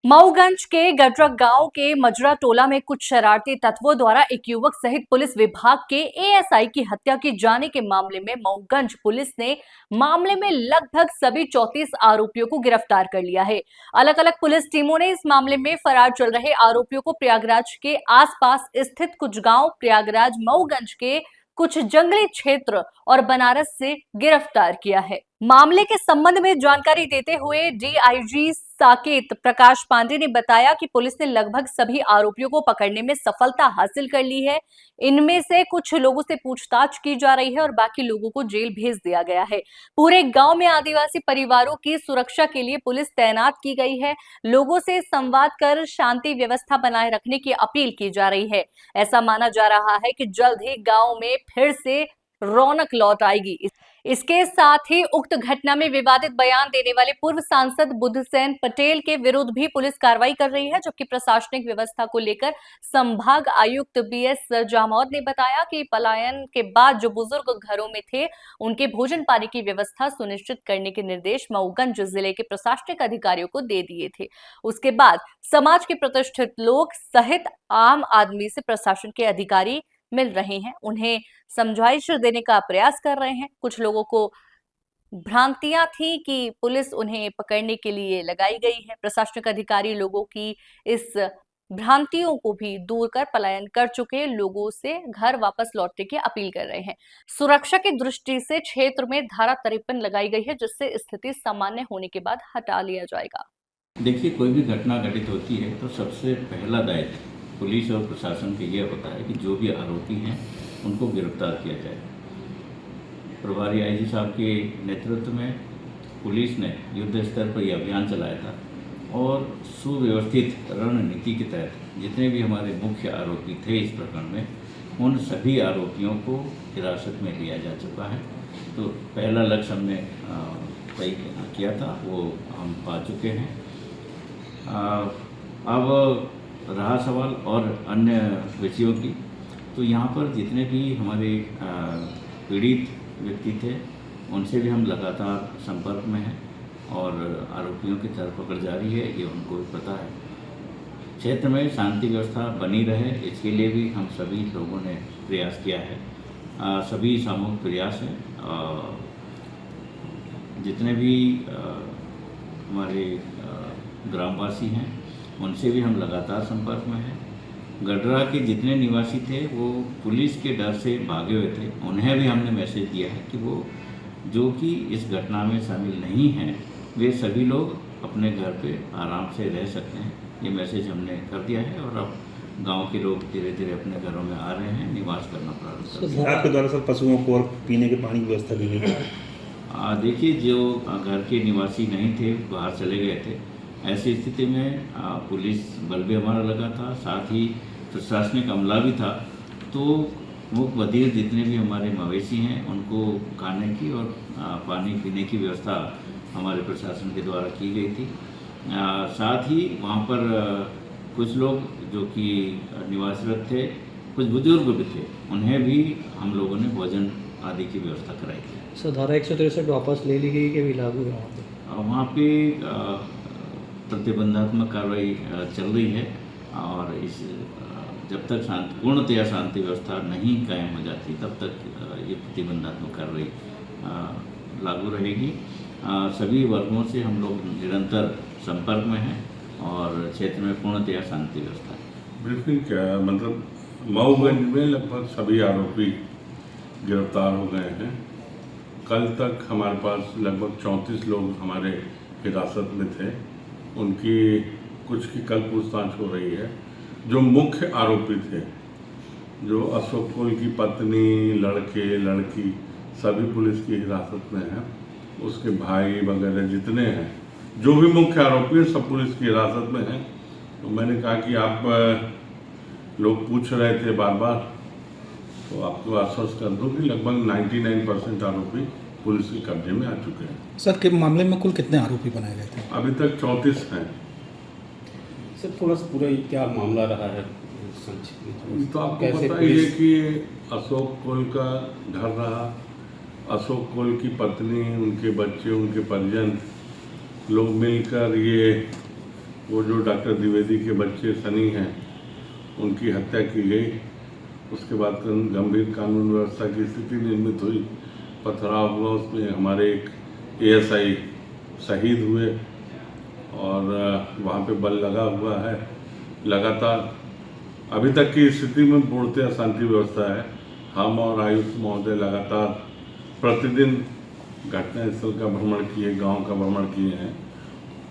मऊगंज के गडरा गांव के मजरा टोला में कुछ शरारती तत्वों द्वारा एक युवक सहित पुलिस विभाग के एएसआई की हत्या की जाने के मामले में मऊगंज पुलिस ने मामले में लगभग सभी 34 आरोपियों को गिरफ्तार कर लिया है। अलग अलग पुलिस टीमों ने इस मामले में फरार चल रहे आरोपियों को प्रयागराज के आसपास स्थित कुछ गांव, प्रयागराज, मऊगंज के कुछ जंगली क्षेत्र और बनारस से गिरफ्तार किया है। मामले के संबंध में जानकारी देते हुए डीआईजी साकेत प्रकाश पांडे ने बताया कि पुलिस ने लगभग सभी आरोपियों को पकड़ने में सफलता हासिल कर ली है। इनमें से कुछ लोगों से पूछताछ की जा रही है और बाकी लोगों को जेल भेज दिया गया है। पूरे गांव में आदिवासी परिवारों की सुरक्षा के लिए पुलिस तैनात की गई है। लोगों से संवाद कर शांति व्यवस्था बनाए रखने की अपील की जा रही है। ऐसा माना जा रहा है कि जल्द ही गांव में फिर से रौनक लौट आएगी। इसके साथ ही उक्त घटना में विवादित बयान देने वाले पूर्व सांसद बुद्धसेन पटेल के विरुद्ध भी पुलिस कार्रवाई कर रही है, जबकि प्रशासनिक व्यवस्था को लेकर संभाग आयुक्त बीएस जामोद ने बताया कि पलायन के बाद जो बुजुर्ग घरों में थे उनके भोजन पानी की व्यवस्था सुनिश्चित करने के निर्देश मऊगंज जिले के प्रशासनिक अधिकारियों को दे दिए थे। उसके बाद समाज के प्रतिष्ठित लोग सहित आम आदमी से प्रशासन के अधिकारी मिल रहे हैं, उन्हें समझाइश देने का प्रयास कर रहे हैं। कुछ लोगों को भ्रांतियां थी कि पुलिस उन्हें पकड़ने के लिए लगाई गई है। प्रशासनिक अधिकारी लोगों की इस भ्रांतियों को भी दूर कर पलायन कर चुके लोगों से घर वापस लौटने की अपील कर रहे हैं। सुरक्षा की दृष्टि से क्षेत्र में धारा 53 लगाई गई है, जिससे स्थिति सामान्य होने के बाद हटा लिया जाएगा। देखिए, कोई भी घटना घटित होती है तो सबसे पहला दायित्व पुलिस और प्रशासन के ये होता है कि जो भी आरोपी हैं उनको गिरफ्तार किया जाए। प्रभारी आईजी साहब के नेतृत्व में पुलिस ने युद्ध स्तर पर यह अभियान चलाया था और सुव्यवस्थित रणनीति के तहत जितने भी हमारे मुख्य आरोपी थे इस प्रकरण में, उन सभी आरोपियों को हिरासत में लिया जा चुका है। तो पहला लक्ष्य हमने तय किया था, वो हम पा चुके हैं। अब रहा सवाल और अन्य विषयों की, तो यहाँ पर जितने भी हमारे पीड़ित व्यक्ति थे उनसे भी हम लगातार संपर्क में हैं और आरोपियों की धरपकड़ जारी है, ये उनको भी पता है। क्षेत्र में शांति व्यवस्था बनी रहे, इसके लिए भी हम सभी लोगों ने प्रयास किया है। सभी सामूहिक प्रयास हैं। जितने भी हमारे ग्रामवासी हैं उनसे भी हम लगातार संपर्क में हैं। गडरा के जितने निवासी थे वो पुलिस के डर से भागे हुए थे, उन्हें भी हमने मैसेज दिया है कि वो जो कि इस घटना में शामिल नहीं हैं वे सभी लोग अपने घर पे आराम से रह सकते हैं। ये मैसेज हमने कर दिया है और अब गांव के लोग धीरे धीरे अपने घरों में आ रहे हैं, निवास करना प्रारंभ कर दिया। विभाग के द्वारा सर पशुओं को और पीने के पानी की व्यवस्था की गई है। देखिए, जो घर के निवासी नहीं थे, बाहर चले गए थे, ऐसी स्थिति में पुलिस बल भी हमारा लगा था, साथ ही प्रशासनिक अमला भी था। तो मुख बधिर जितने भी हमारे मवेशी हैं उनको खाने की और पानी पीने की व्यवस्था हमारे प्रशासन के द्वारा की गई थी। साथ ही वहाँ पर कुछ लोग जो कि निवासरत थे, कुछ बुजुर्ग भी थे, उन्हें भी हम लोगों ने भोजन आदि की व्यवस्था कराई थी। सर, धारा 163 वापस ले ली गई कि भी लागू है वहाँ पे प्रतिबंधात्मक कार्रवाई चल रही है और इस जब तक पूर्णतया शांति व्यवस्था नहीं कायम हो जाती तब तक ये प्रतिबंधात्मक कार्रवाई लागू रहेगी। सभी वर्गों से हम लोग निरंतर संपर्क में हैं और क्षेत्र में पूर्णतया शांति व्यवस्था है। ब्रीफिंग क्या है, मतलब मऊगंज में लगभग सभी आरोपी गिरफ्तार हो गए हैं। कल तक हमारे पास लगभग 34 लोग हमारे हिरासत में थे, उनकी कुछ की कल पूछताछ हो रही है। जो मुख्य आरोपी थे, जो अशोक कुल की पत्नी, लड़के लड़की सभी पुलिस की हिरासत में हैं, उसके भाई वगैरह जितने हैं, जो भी मुख्य आरोपी हैं सब पुलिस की हिरासत में हैं। तो मैंने कहा कि आप लोग पूछ रहे थे बार बार, तो आपको आश्वस्त कर दूं कि लगभग 99% आरोपी पुलिस के कब्जे में आ चुके हैं। सर, के मामले में कुल कितने आरोपी बनाए गए थे? अभी तक 34 हैं। सर, थोड़ा सा पूरा क्या मामला रहा है तो आपको पता ही है कि अशोक कोल का घर रहा, अशोक कोल की पत्नी, उनके बच्चे, उनके परिजन लोग मिलकर ये वो जो डॉक्टर द्विवेदी के बच्चे सनी हैं उनकी हत्या की गई। उसके बाद गंभीर कानून व्यवस्था की स्थिति निर्मित हुई, पथराव हुआ, उसमें हमारे एक एएसआई शहीद हुए और वहाँ पे बल लगा हुआ है। लगातार अभी तक की स्थिति में पूर्णतः शांति व्यवस्था है। हम और आयुक्त महोदय लगातार प्रतिदिन घटनास्थल का भ्रमण किए, गांव का भ्रमण किए हैं।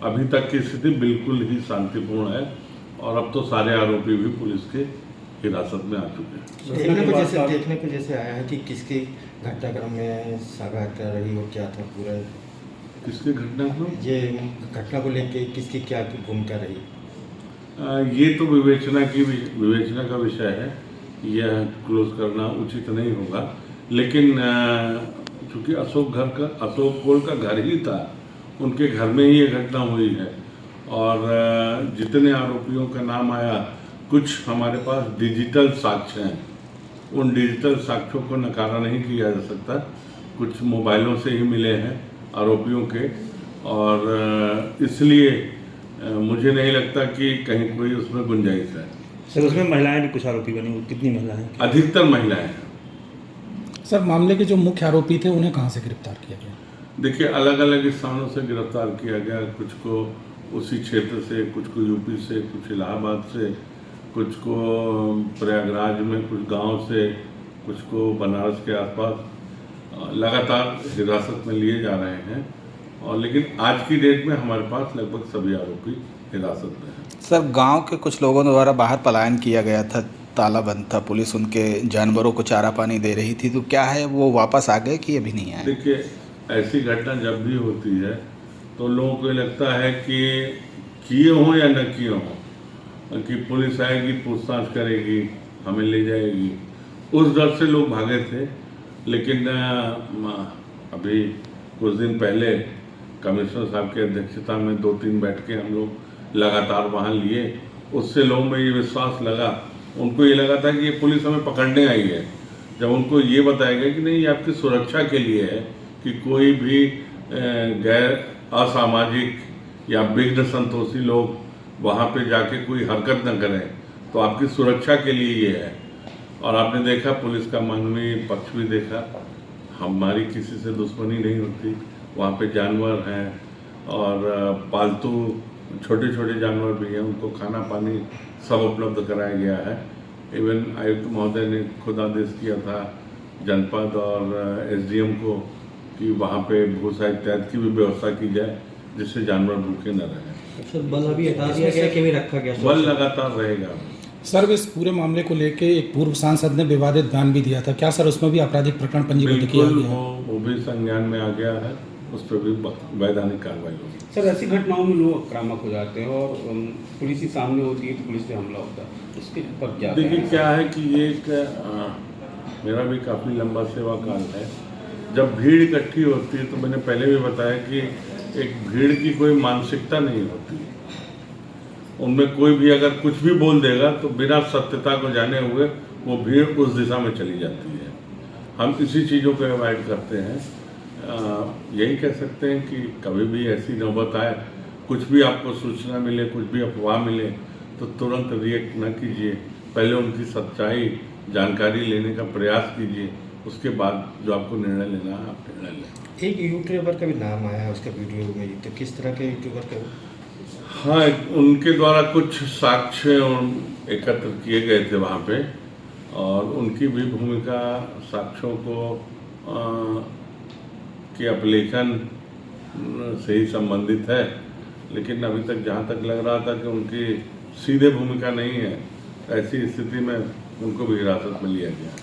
अभी तक की स्थिति बिल्कुल ही शांतिपूर्ण है और अब तो सारे आरोपी भी पुलिस के हिरासत में आ चुके हैं। देखने को जैसे आया है कि किसकी घटनाक्रम में सहायता रही और क्या था पूरा किसकी घटनाक्रम? ये घटना को लेके किसकी क्या भूमिका रही? ये तो विवेचना का विषय है, यह क्लोज करना उचित नहीं होगा। लेकिन चूँकि अशोक कोल का घर ही था, उनके घर में ही ये घटना हुई है और जितने आरोपियों का नाम आया, कुछ हमारे पास डिजिटल साक्ष्य हैं। उन डिजिटल साक्ष्यों को नकारा नहीं किया जा सकता। कुछ मोबाइलों से ही मिले हैं आरोपियों के और इसलिए मुझे नहीं लगता कि कहीं कोई उसमें गुंजाइश है। सर उसमें महिलाएं भी कुछ आरोपी बनी, कितनी महिलाएं हैं? अधिकतर महिलाएं हैं। सर मामले के जो मुख्य आरोपी थे उन्हें कहाँ से गिरफ्तार किया गया? देखिए, अलग अलग स्थानों से गिरफ्तार किया गया। कुछ को उसी क्षेत्र से, कुछ को यूपी से, कुछ इलाहाबाद से, कुछ को प्रयागराज में, कुछ गांव से, कुछ को बनारस के आसपास लगातार हिरासत में लिए जा रहे हैं। और लेकिन आज की डेट में हमारे पास लगभग सभी आरोपी हिरासत में हैं। सर गांव के कुछ लोगों द्वारा बाहर पलायन किया गया था, ताला बंद था, पुलिस उनके जानवरों को चारा पानी दे रही थी, तो क्या है वो वापस आ गए कि अभी नहीं आए? देखिए, ऐसी घटना जब भी होती है तो लोगों को लगता है कि किए हों या न किए हों, कि पुलिस आएगी, पूछताछ करेगी, हमें ले जाएगी। उस डर से लोग भागे थे। लेकिन अभी कुछ दिन पहले कमिश्नर साहब की अध्यक्षता में 2-3 बैठकें हम लोग लगातार वहाँ लिए। उससे लोगों में ये विश्वास लगा, उनको ये लगा था कि ये पुलिस हमें पकड़ने आई है। जब उनको ये बताया गया कि नहीं, ये आपकी सुरक्षा के लिए है कि कोई भी गैर असामाजिक या विघ्न संतोषी लोग वहाँ पे जाके कोई हरकत न करें, तो आपकी सुरक्षा के लिए ये है। और आपने देखा, पुलिस का मानवीय पक्ष भी देखा। हमारी किसी से दुश्मनी नहीं होती। वहाँ पे जानवर हैं और पालतू छोटे छोटे जानवर भी हैं, उनको खाना पानी सब उपलब्ध कराया गया है। इवन आयुक्त महोदय ने खुद आदेश किया था जनपद और एसडीएम को कि वहाँ पे भूसा इत्यादि की भी व्यवस्था की जाए, जिससे जानवर भूखे न रहें। सर बल अभी हटा दिया गया कि भी रखा गया? बल लगातार रहेगा। सर इस पूरे मामले को लेके एक पूर्व सांसद ने विवादित बयान भी दिया था, क्या सर उसमें भी आपराधिक प्रकरण पंजीबद्ध किया गया? वो भी संज्ञान में आ गया है, उस पर भी वैधानिक कार्रवाई होगी। सर ऐसी घटनाओं में लोग आक्रामक हो जाते हैं और पुलिस ही सामने होती है तो पुलिस पे हमला होता है, इसके ऊपर क्या? देखिए, क्या है कि ये एक मेरा भी काफ़ी लंबा सेवा काल है। जब भीड़ इकट्ठी होती है तो मैंने पहले भी बताया कि एक भीड़ की कोई मानसिकता नहीं होती। उनमें कोई भी अगर कुछ भी बोल देगा तो बिना सत्यता को जाने हुए वो भीड़ उस दिशा में चली जाती है। हम इसी चीज़ों को अवॉइड करते हैं। यही कह सकते हैं कि कभी भी ऐसी नौबत आए, कुछ भी आपको सूचना मिले, कुछ भी अफवाह मिले, तो तुरंत रिएक्ट न कीजिए। पहले उनकी सच्चाई जानकारी लेने का प्रयास कीजिए, उसके बाद जो आपको निर्णय लेना है आप निर्णय लें। एक यूट्यूबर का भी नाम आया है उसके वीडियो में, तो किस तरह के यूट्यूबर का? हाँ, उनके द्वारा कुछ साक्ष्य एकत्र किए गए थे वहाँ पे, और उनकी भी भूमिका साक्ष्यों को के अपलेखन से ही संबंधित है। लेकिन अभी तक जहाँ तक लग रहा था कि उनकी सीधे भूमिका नहीं है, ऐसी स्थिति में उनको भी हिरासत में लिया गया।